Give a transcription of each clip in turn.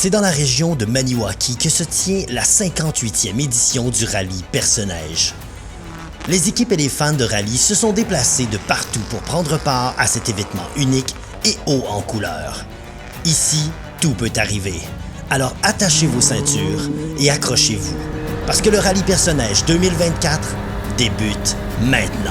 C'est dans la région de Maniwaki que se tient la 58e édition du rallye Perce-Neige. Les équipes et les fans de rallye se sont déplacés de partout pour prendre part à cet événement unique et haut en couleur. Ici, tout peut arriver. Alors attachez vos ceintures et accrochez-vous, parce que le rallye Perce-Neige 2024 débute maintenant.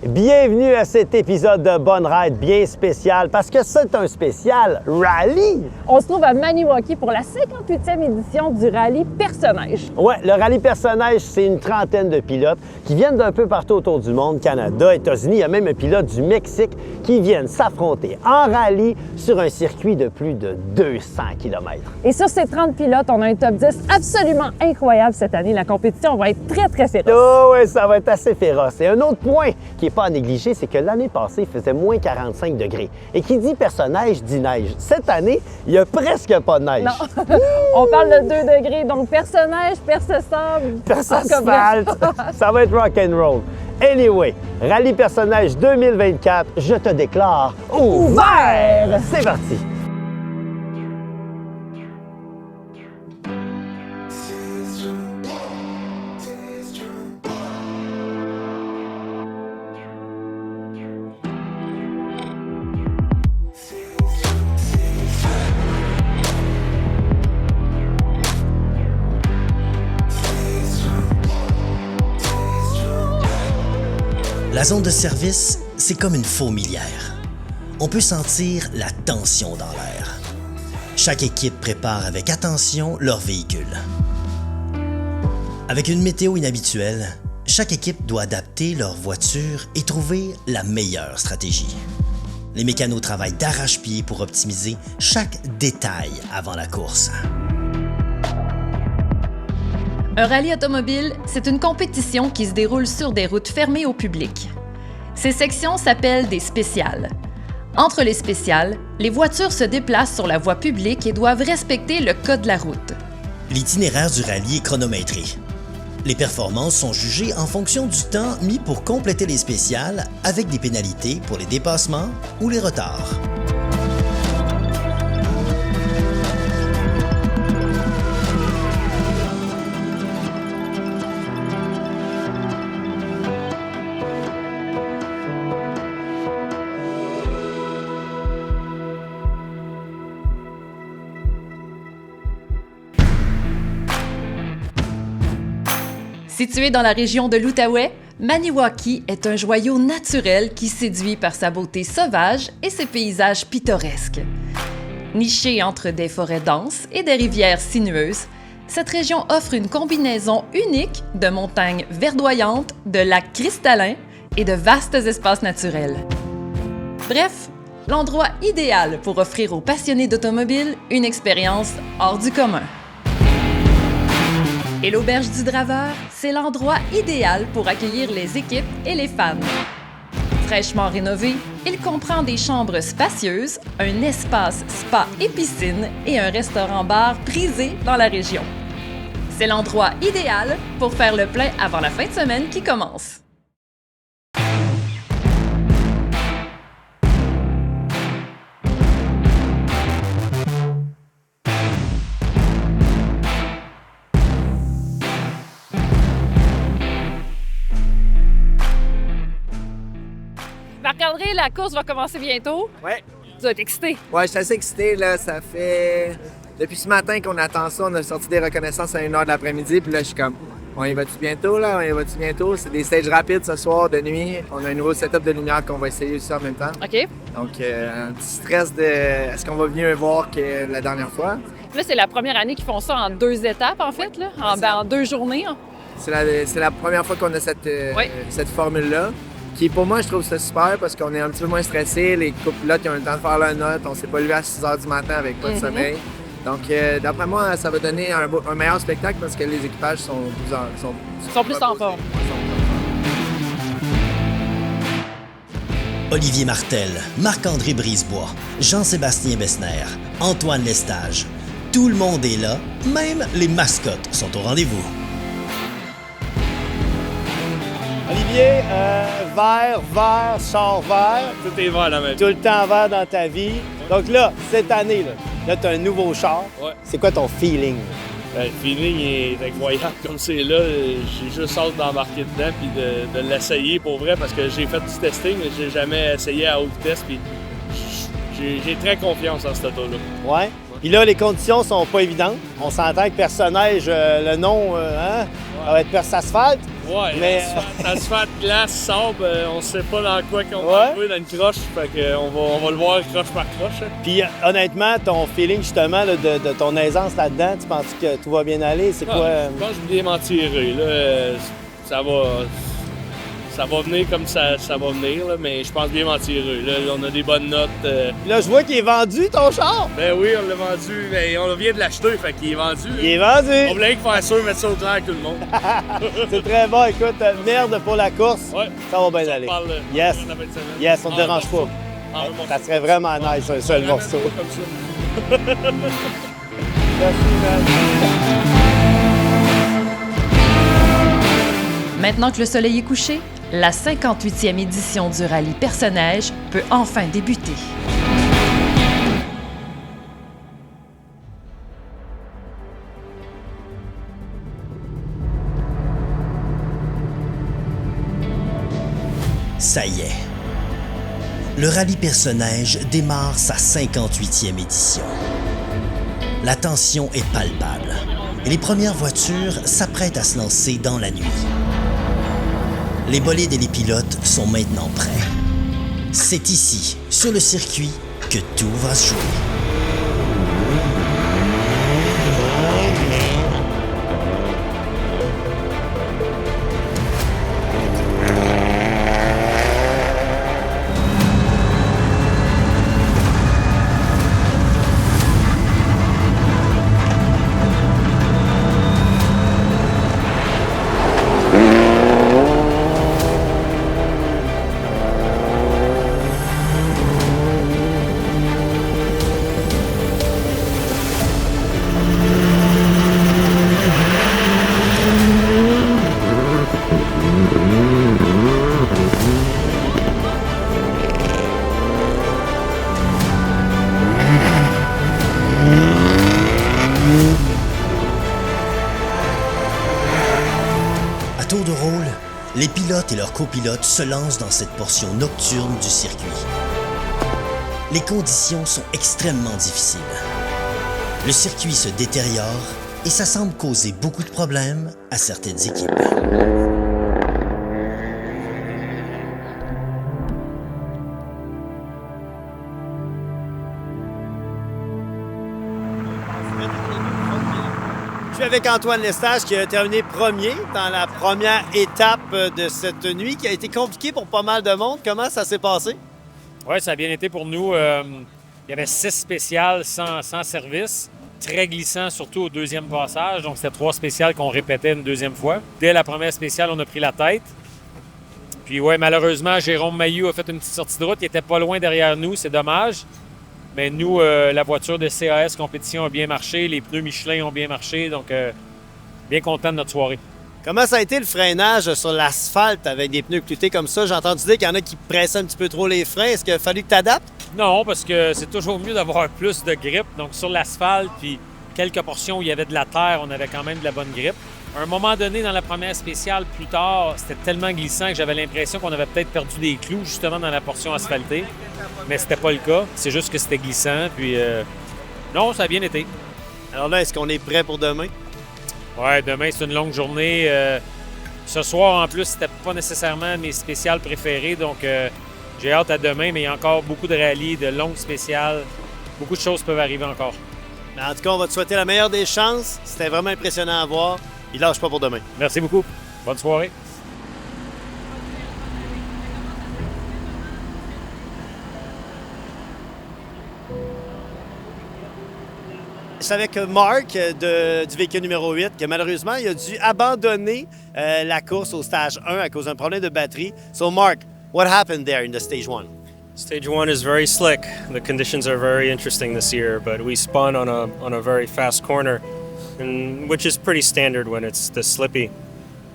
Bienvenue à cet épisode de Bonne Ride bien spécial parce que c'est un spécial rallye. On se trouve à Maniwaki pour la 58e édition du rallye Perce-Neige. Ouais, le rallye Perce-Neige, c'est une trentaine de pilotes qui viennent d'un peu partout autour du monde, Canada, États-Unis. Il y a même un pilote du Mexique qui viennent s'affronter en rallye sur un circuit de plus de 200 km. Et sur ces 30 pilotes, on a un top 10 absolument incroyable cette année. La compétition va être très féroce. Oh oui, ça va être assez féroce. Et un autre point qui n'est pas à négliger, c'est que l'année passée, il faisait moins 45 degrés. Et qui dit Perce-Neige dit neige. Cette année, il n'y a presque pas de neige. Non, on parle de 2 degrés, donc Perce-Neige, Perce-Sable, Perce-Asphalte. Ça va être rock and roll. Anyway, rallye Perce-Neige 2024, je te déclare ouvert! C'est parti! La zone de service, c'est comme une fourmilière. On peut sentir la tension dans l'air. Chaque équipe prépare avec attention leur véhicule. Avec une météo inhabituelle, chaque équipe doit adapter leur voiture et trouver la meilleure stratégie. Les mécanos travaillent d'arrache-pied pour optimiser chaque détail avant la course. Un rallye automobile, c'est une compétition qui se déroule sur des routes fermées au public. Ces sections s'appellent des spéciales. Entre les spéciales, les voitures se déplacent sur la voie publique et doivent respecter le code de la route. L'itinéraire du rallye est chronométré. Les performances sont jugées en fonction du temps mis pour compléter les spéciales avec des pénalités pour les dépassements ou les retards. Situé dans la région de l'Outaouais, Maniwaki est un joyau naturel qui séduit par sa beauté sauvage et ses paysages pittoresques. Nichée entre des forêts denses et des rivières sinueuses, cette région offre une combinaison unique de montagnes verdoyantes, de lacs cristallins et de vastes espaces naturels. Bref, l'endroit idéal pour offrir aux passionnés d'automobile une expérience hors du commun. Et l'Auberge du Draveur, c'est l'endroit idéal pour accueillir les équipes et les fans. Fraîchement rénové, il comprend des chambres spacieuses, un espace spa et piscine et un restaurant-bar prisé dans la région. C'est l'endroit idéal pour faire le plein avant la fin de semaine qui commence. Marc-André, la course va commencer bientôt. Ouais. Tu vas être excité. Ouais, je suis assez excité, là. Ça fait... Depuis ce matin qu'on attend ça, on a sorti des reconnaissances à 1h de l'après-midi, puis là, je suis comme... On y va-tu bientôt, là? On y va-tu bientôt? C'est des stages rapides ce soir, de nuit. On a un nouveau setup de lumière qu'on va essayer aussi en même temps. OK. Donc, un petit stress de... Est-ce qu'on va mieux voir que la dernière fois? Là, c'est la première année qu'ils font ça en 2 étapes, en fait, là. En 2 journées. C'est la première fois qu'on a cette formule-là. Qui, pour moi, je trouve ça super parce qu'on est un petit peu moins stressé. Les copilotes, ils ont eu le temps de faire leur note. On s'est pas levé à 6 h du matin avec pas de sommeil. Donc, d'après moi, ça va donner un meilleur spectacle parce que les équipages sont plus en forme. Olivier Martel, Marc-André Brisebois, Jean-Sébastien Bessner, Antoine Lestage. Tout le monde est là, même les mascottes sont au rendez-vous. Olivier, vert, char vert. Tout est vert la même. Tout le temps vert dans ta vie. Donc là, cette année, là tu as un nouveau char. Ouais. C'est quoi ton feeling? Le feeling est incroyable comme c'est là. J'ai juste hâte d'embarquer dedans et de l'essayer pour vrai parce que j'ai fait du testing, mais j'ai jamais essayé à haute vitesse. Puis j'ai très confiance en cette auto-là. Ouais. Puis là, les conditions sont pas évidentes. On s'entend que personnage, le nom, ça va être Perse Asphalte. Ouais, mais asphalte, glace, sable, on sait pas dans quoi qu'on va jouer dans une croche. Fait qu'on va le voir croche par croche. Hein. Puis honnêtement, ton feeling justement là, de ton aisance là-dedans, tu penses que tout va bien aller? C'est quoi? Je pense que je vais bien m'en tirer. Là. Ça va venir comme ça va venir, là, mais je pense bien m'en tirer. Là, on a des bonnes notes. Là, je vois qu'il est vendu, ton char! Ben oui, on l'a vendu. Ben, on vient de l'acheter, fait qu'il est vendu. Il est vendu! On voulait faire ça, mettre ça au clair avec tout le monde. C'est très bon. Écoute, merde pour la course. Ouais. Ça va bien aller. Yes. Yes, on ne te dérange pas. Ça serait vraiment nice, un seul morceau. Comme ça. Merci, man. Maintenant que le soleil est couché, la 58e édition du rallye Perce-Neige peut enfin débuter. Ça y est. Le rallye Perce-Neige démarre sa 58e édition. La tension est palpable et les premières voitures s'apprêtent à se lancer dans la nuit. Les bolides et les pilotes sont maintenant prêts. C'est ici, sur le circuit, que tout va se jouer. À tour de rôle, les pilotes et leurs copilotes se lancent dans cette portion nocturne du circuit. Les conditions sont extrêmement difficiles. Le circuit se détériore et ça semble causer beaucoup de problèmes à certaines équipes. Je suis avec Antoine Lestage qui a terminé premier dans la première étape de cette nuit qui a été compliquée pour pas mal de monde. Comment ça s'est passé? Oui, ça a bien été pour nous. Il y avait 6 spéciales sans service, très glissant, surtout au deuxième passage. Donc, c'était 3 spéciales qu'on répétait une deuxième fois. Dès la première spéciale, on a pris la tête. Puis, ouais, malheureusement, Jérôme Mailloux a fait une petite sortie de route. Il était pas loin derrière nous, c'est dommage. Mais nous, la voiture de CAS Compétition a bien marché, les pneus Michelin ont bien marché, donc bien content de notre soirée. Comment ça a été le freinage sur l'asphalte avec des pneus cloutés comme ça? J'ai entendu dire qu'il y en a qui pressaient un petit peu trop les freins. Est-ce qu'il a fallu que tu adaptes? Non, parce que c'est toujours mieux d'avoir plus de grip. Donc sur l'asphalte, puis quelques portions où il y avait de la terre, on avait quand même de la bonne grip. À un moment donné, dans la première spéciale, plus tard, c'était tellement glissant que j'avais l'impression qu'on avait peut-être perdu des clous justement dans la portion asphaltée. Mais c'était pas le cas. C'est juste que c'était glissant. Puis non, ça a bien été. Alors là, est-ce qu'on est prêt pour demain? Ouais, demain, c'est une longue journée. Ce soir, en plus, c'était pas nécessairement mes spéciales préférées. Donc, j'ai hâte à demain, mais il y a encore beaucoup de rallyes, de longues spéciales. Beaucoup de choses peuvent arriver encore. Mais en tout cas, on va te souhaiter la meilleure des chances. C'était vraiment impressionnant à voir. Il lâche pas pour demain. Merci beaucoup. Bonne soirée. Je suis avec Mark du véhicule numéro 8 que malheureusement, il a dû abandonner la course au stage 1 à cause d'un problème de batterie. So Mark, what happened there in the stage 1? Stage 1 is very slick. The conditions are very interesting this year, but we spun on a very fast corner, which is pretty standard when it's this slippy.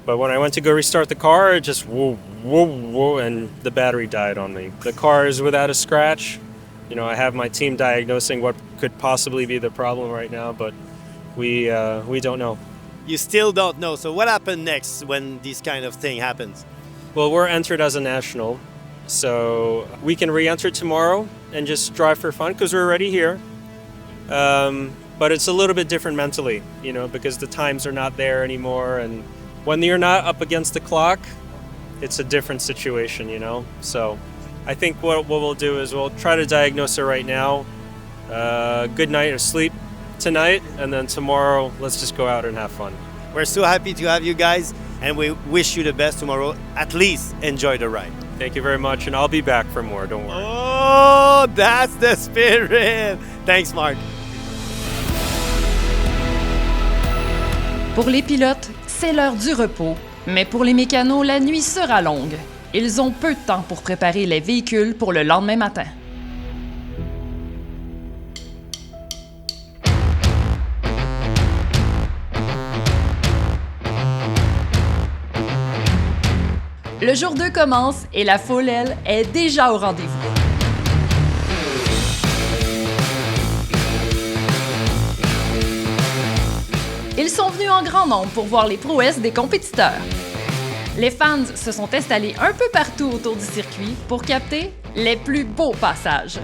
But when I went to go restart the car, it just whoa, whoa, whoa, and the battery died on me. The car is without a scratch. You know, I have my team diagnosing what could possibly be the problem right now, but we don't know. You still don't know. So what happened next when this kind of thing happens? Well, we're entered as a national, so we can re-enter tomorrow and just drive for fun because we're already here. But it's a little bit different mentally, you know, because the times are not there anymore. And when you're not up against the clock, it's a different situation, you know. So I think what we'll do is we'll try to diagnose it right now. Good night of sleep tonight, and then tomorrow, let's just go out and have fun. We're so happy to have you guys, and we wish you the best tomorrow. At least enjoy the ride. Thank you very much, and I'll be back for more, don't worry. Oh, that's the spirit. Thanks, Mark. Pour les pilotes, c'est l'heure du repos, mais pour les mécanos, la nuit sera longue. Ils ont peu de temps pour préparer les véhicules pour le lendemain matin. Le jour 2 commence et la foule, elle, est déjà au rendez-vous. Ils sont venus en grand nombre pour voir les prouesses des compétiteurs. Les fans se sont installés un peu partout autour du circuit pour capter les plus beaux passages.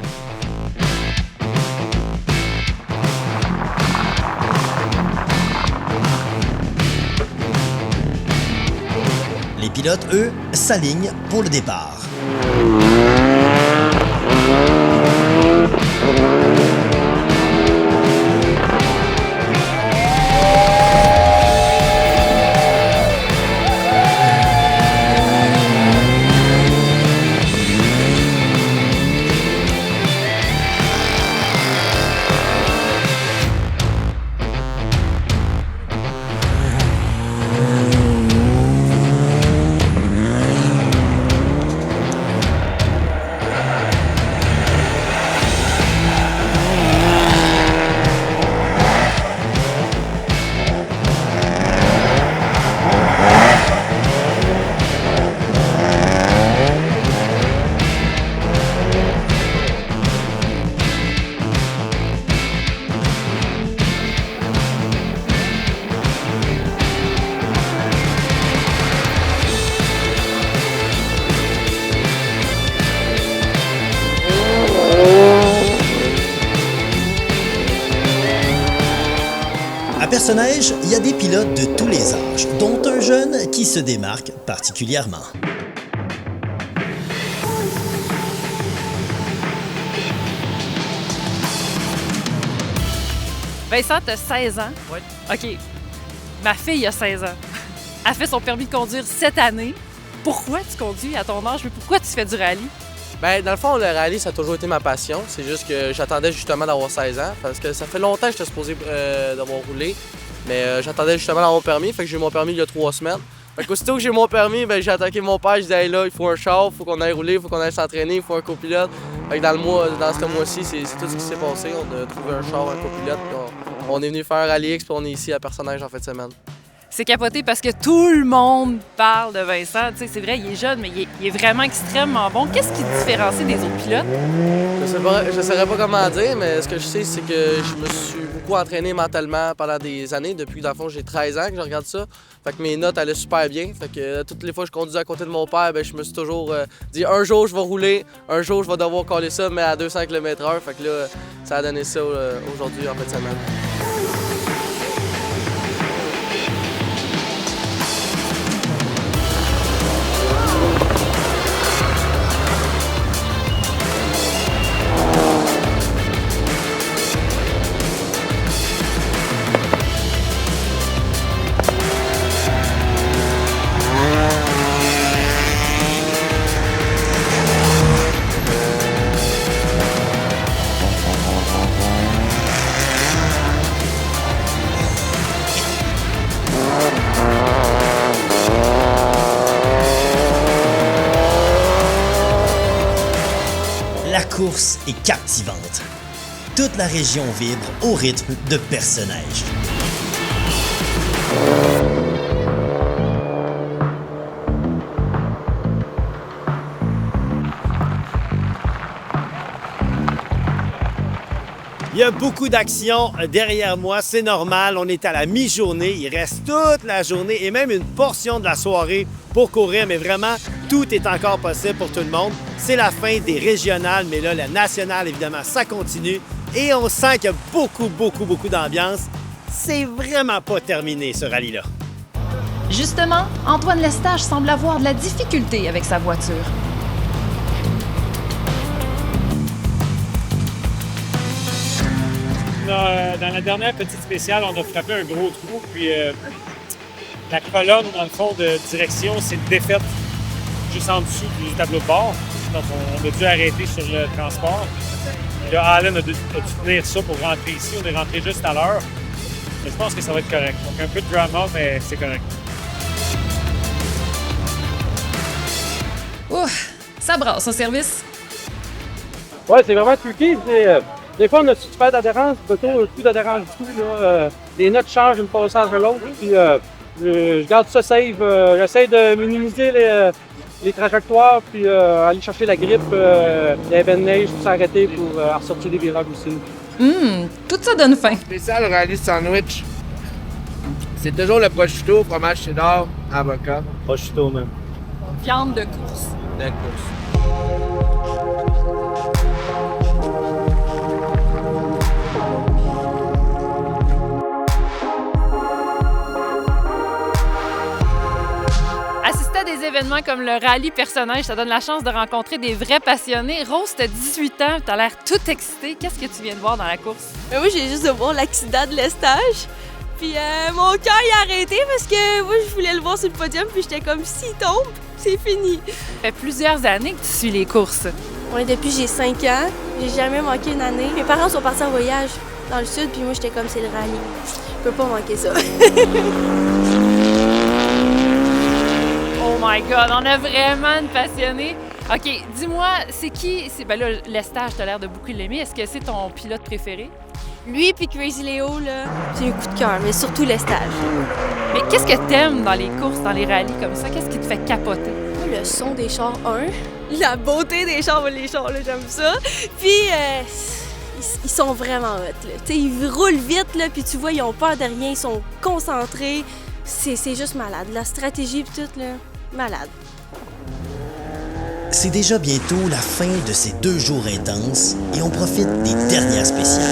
Les pilotes, eux, s'alignent pour le départ. À Perce-Neige, il y a des pilotes de tous les âges, dont un jeune qui se démarque particulièrement. Vincent, t'as 16 ans. Oui. OK. Ma fille a 16 ans. Elle fait son permis de conduire cette année. Pourquoi tu conduis à ton âge? Mais pourquoi tu fais du rallye? Ben, dans le fond, le rallye, ça a toujours été ma passion. C'est juste que j'attendais justement d'avoir 16 ans. Parce que ça fait longtemps que j'étais supposé d'avoir roulé. Mais j'attendais justement d'avoir mon permis. Fait que j'ai eu mon permis il y a 3 semaines. Fait qu'aussitôt que j'ai eu mon permis, ben, j'ai attaqué mon père. Je disais, hey, là, il faut un char, il faut qu'on aille rouler, il faut qu'on aille s'entraîner, il faut un copilote. Fait que dans ce mois-ci, c'est tout ce qui s'est passé. On a trouvé un char, un copilote. On est venu faire un rallye X, puis on est ici à Perce-Neige en fin de semaine. C'est capoté parce que tout le monde parle de Vincent. Tu sais, c'est vrai, il est jeune, mais il est vraiment extrêmement bon. Qu'est-ce qui te différencie des autres pilotes? Je ne saurais pas comment dire, mais ce que je sais, c'est que je me suis beaucoup entraîné mentalement pendant des années. Depuis que, dans le fond, j'ai 13 ans que je regarde ça. Fait que mes notes allaient super bien. Fait que toutes les fois que je conduisais à côté de mon père, ben, je me suis toujours dit un jour je vais rouler, un jour je vais devoir coller ça, mais à 200 km/h. Fait que là, ça a donné ça aujourd'hui en fin de semaine. La course est captivante. Toute la région vibre au rythme de Perce-Neige. y a beaucoup d'actions derrière moi, c'est normal. On est à la mi-journée, il reste toute la journée et même une portion de la soirée pour courir, mais vraiment, tout est encore possible pour tout le monde. C'est la fin des régionales, mais là, la nationale, évidemment, ça continue. Et on sent qu'il y a beaucoup d'ambiance. C'est vraiment pas terminé, ce rallye-là. Justement, Antoine Lestage semble avoir de la difficulté avec sa voiture. Dans la dernière petite spéciale, on a frappé un gros trou, puis la colonne, dans le fond, de direction s'est défaite juste en dessous du tableau de bord. Donc, on a dû arrêter sur le transport. Et là, Allen a dû tenir ça pour rentrer ici. On est rentré juste à l'heure. Mais je pense que ça va être correct. Donc, un peu de drama, mais c'est correct. Ouf, ça brasse au service. Ouais, c'est vraiment tricky. Des fois, on a super d'adhérence, plutôt plus d'adhérence du tout. Les notes changent d'une passage à l'autre. Puis, je garde ça safe. J'essaie de minimiser les trajectoires, puis aller chercher la grippe, les de neige pour s'arrêter pour ressortir des virages aussi. Tout ça donne faim. Spécial rallye sandwich. C'est toujours le prosciutto, fromage cheddar, avocat. Prosciutto, même. Viande de course. De course. Assister à des événements comme le rallye personnage, ça donne la chance de rencontrer des vrais passionnés. Rose, t'as 18 ans, t'as l'air toute excitée. Qu'est-ce que tu viens de voir dans la course? Moi, j'ai juste de voir l'accident de Lestage. Puis mon cœur il a arrêté parce que moi, je voulais le voir sur le podium. Puis j'étais comme, s'il tombe, c'est fini. Ça fait plusieurs années que tu suis les courses. Ouais, depuis que j'ai 5 ans, j'ai jamais manqué une année. Mes parents sont partis en voyage dans le sud. Puis moi, j'étais comme, c'est le rallye. Je peux pas manquer ça. Oh my God, on a vraiment une passionnée. OK, dis-moi, c'est qui... Ben là, Lestage, t'as l'air de beaucoup l'aimer. Est-ce que c'est ton pilote préféré? Lui puis Crazy Léo, là, c'est un coup de cœur, mais surtout Lestage. Mais qu'est-ce que t'aimes dans les courses, dans les rallyes comme ça? Qu'est-ce qui te fait capoter? Le son des chars, la beauté des chars, les chars, là, j'aime ça. Puis, ils sont vraiment hot, là. T'sais, ils roulent vite, là, puis tu vois, ils ont peur de rien, ils sont concentrés. C'est juste malade. La stratégie puis tout, là, malade. C'est déjà bientôt la fin de ces 2 jours intenses et on profite des dernières spéciales.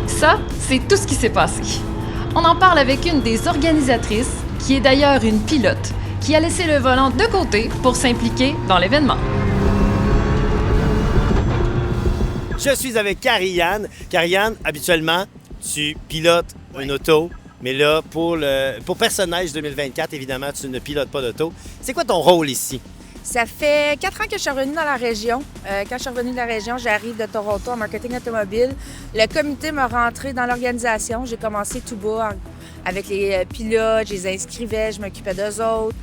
Ça, c'est tout ce qui s'est passé. On en parle avec une des organisatrices, qui est d'ailleurs une pilote, qui a laissé le volant de côté pour s'impliquer dans l'événement. Je suis avec Carrie-Anne. Carrie-Anne, habituellement, tu pilotes une auto, mais là, pour Personnage 2024, évidemment, tu ne pilotes pas d'auto. C'est quoi ton rôle ici? Ça fait 4 ans que je suis revenue dans la région. Quand je suis revenue de la région, j'arrive de Toronto en marketing automobile. Le comité m'a rentré dans l'organisation. J'ai commencé tout bas avec les pilotes, je les inscrivais, je m'occupais d'eux autres.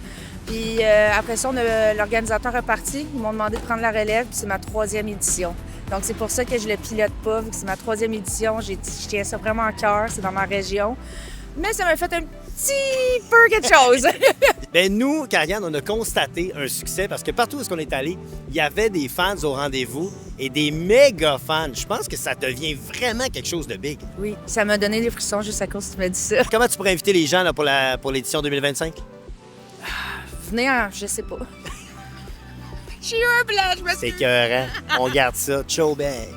Puis après ça, l'organisateur est parti. Ils m'ont demandé de prendre la relève, puis c'est ma 3e édition. Donc c'est pour ça que je le pilote pas, vu que c'est ma 3e édition. Je tiens ça vraiment à cœur, c'est dans ma région. Mais ça m'a fait un petit peu quelque chose. Bien, nous, Carrie-Anne, on a constaté un succès parce que partout où on est allé, il y avait des fans au rendez-vous et des méga fans. Je pense que ça devient vraiment quelque chose de big. Oui, ça m'a donné des frissons juste à cause que tu m'as dit ça. Comment tu pourrais inviter les gens là, pour l'édition 2025? Venez je sais pas. J'ai eu un blanc, je me suis... C'est écœurant. On garde ça. Ciao, bang!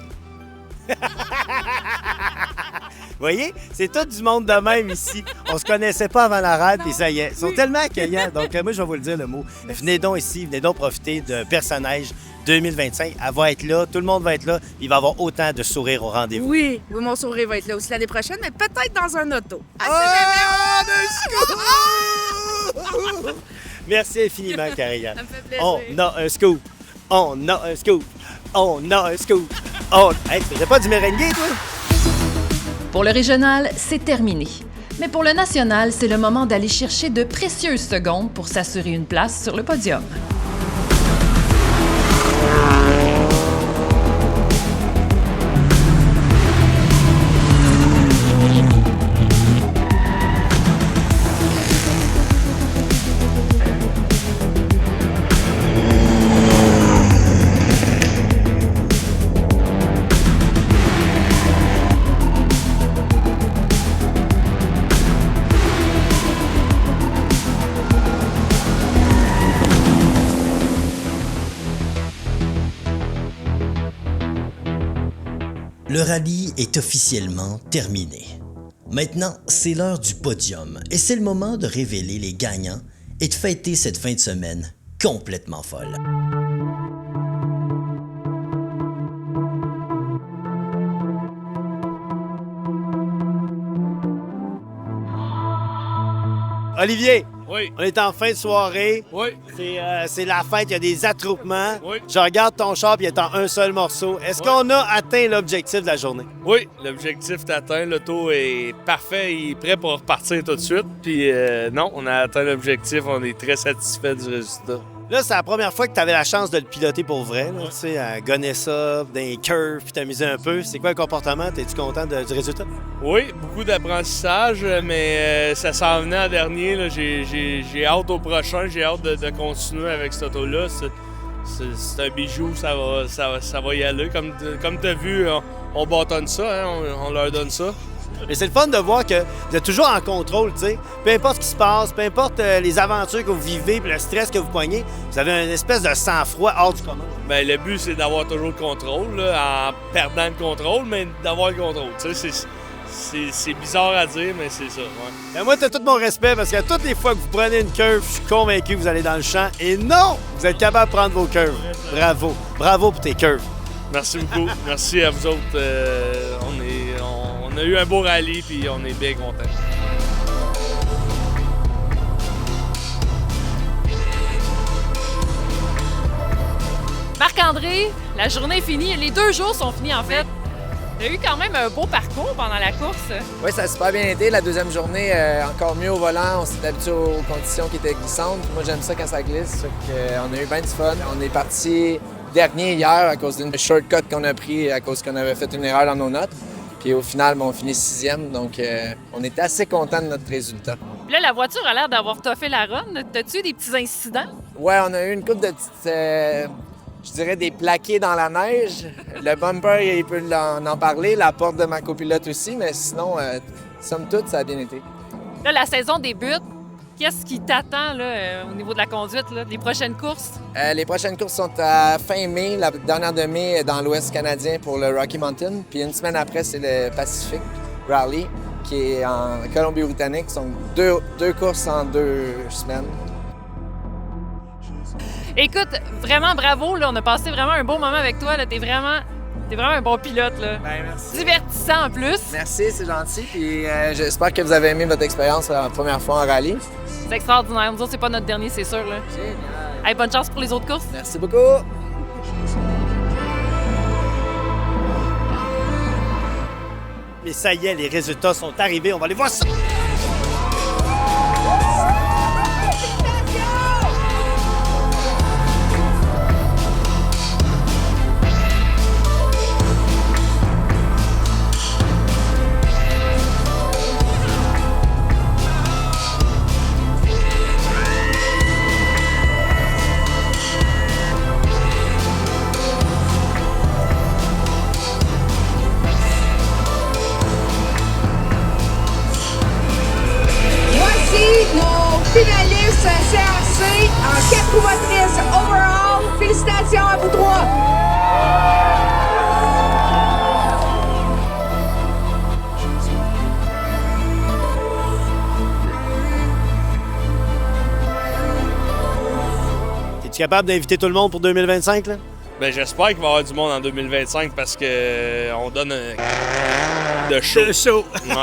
voyez, c'est tout du monde de même ici. On se connaissait pas avant la rade, puis ça y est. Ils sont tellement accueillants. Donc, moi, je vais vous le dire le mot. Venez donc ici, venez donc profiter de Personnage 2025. Elle va être là, tout le monde va être là. Il va y avoir autant de sourires au rendez-vous. Oui, mon sourire va être là aussi l'année prochaine, mais peut-être dans un auto. Merci infiniment, Karianne. Ça me fait plaisir. On a un scoop. On a un scoop. On a un scoop. Hey, tu faisais pas du merengue, toi? Pour le régional, c'est terminé. Mais pour le national, c'est le moment d'aller chercher de précieuses secondes pour s'assurer une place sur le podium. Le rallye est officiellement terminé. Maintenant, c'est l'heure du podium et c'est le moment de révéler les gagnants et de fêter cette fin de semaine complètement folle. Olivier, Oui. on est en fin de soirée. Oui. C'est la fête, il y a des attroupements. Oui. Je regarde ton char puis il est en un seul morceau. Est-ce qu'on a atteint l'objectif de la journée? Oui, l'objectif est atteint. L'auto est parfait. Il est prêt pour repartir tout de suite. Puis non, on a atteint l'objectif. On est très satisfait du résultat. Là, c'est la première fois que tu avais la chance de le piloter pour vrai. Tu sais, à gonner ça, dans les curves, puis t'amuser un peu. C'est quoi le comportement? T'es-tu content du résultat? Oui, beaucoup d'apprentissage, mais ça s'en venait en dernier. Là. J'ai hâte au prochain. J'ai hâte de continuer avec cette auto-là. C'est un bijou, ça va y aller. Comme tu as vu, on bâtonne ça, hein, on leur donne ça. Mais c'est le fun de voir que vous êtes toujours en contrôle, tu sais. Peu importe ce qui se passe, peu importe les aventures que vous vivez et le stress que vous poignez, vous avez une espèce de sang-froid hors du commun. Bien, le but, c'est d'avoir toujours le contrôle, là, en perdant le contrôle, mais d'avoir le contrôle. Tu sais, c'est bizarre à dire, mais c'est ça. Ouais. Et moi, tu as tout mon respect parce que toutes les fois que vous prenez une curve, je suis convaincu que vous allez dans le champ. Et non, vous êtes capable de prendre vos curves. Bravo. Bravo pour tes curves. Merci beaucoup. Merci à vous autres. On a eu un beau rallye, puis on est bien contents. Marc-André, la journée est finie. Les 2 jours sont finis, en fait. Tu as eu quand même un beau parcours pendant la course. Oui, ça a super bien été. La deuxième journée, encore mieux au volant. On s'est habitué aux conditions qui étaient glissantes. Moi, j'aime ça quand ça glisse. On a eu bien du fun. On est parti dernier hier à cause d'une shortcut qu'on a pris à cause qu'on avait fait une erreur dans nos notes. Puis au final, on finit 6e, donc on est assez contents de notre résultat. Puis là, la voiture a l'air d'avoir toffé la run. T'as-tu eu des petits incidents? Ouais, on a eu une couple de petites, je dirais des plaqués dans la neige. Le bumper, il peut en parler, la porte de ma copilote aussi, mais sinon, somme toute, ça a bien été. Là, la saison débute. Qu'est-ce qui t'attend là, au niveau de la conduite, là, des prochaines courses? Les prochaines courses sont à fin mai. La dernière de mai est dans l'Ouest canadien pour le Rocky Mountain. Puis une semaine après, c'est le Pacific Rally qui est en Colombie-Britannique. Ce sont deux courses en 2 semaines. Écoute, vraiment bravo. Là, on a passé vraiment un beau moment avec toi. T'es vraiment un bon pilote. Là. Ben, merci. Divertissant en plus. Merci, c'est gentil. Puis j'espère que vous avez aimé votre expérience la première fois en rallye. C'est extraordinaire. Nous autres, c'est pas notre dernier, c'est sûr. Là. Génial. Hey, bonne chance pour les autres courses. Merci beaucoup. Mais ça y est, les résultats sont arrivés. On va aller voir ça. Finaliste CRC en 4 roues motrices overall. Félicitations à vous 3. Es-tu capable d'inviter tout le monde pour 2025, là? Ben, j'espère qu'il va y avoir du monde en 2025 parce que on donne un... de show. De show. Ouais.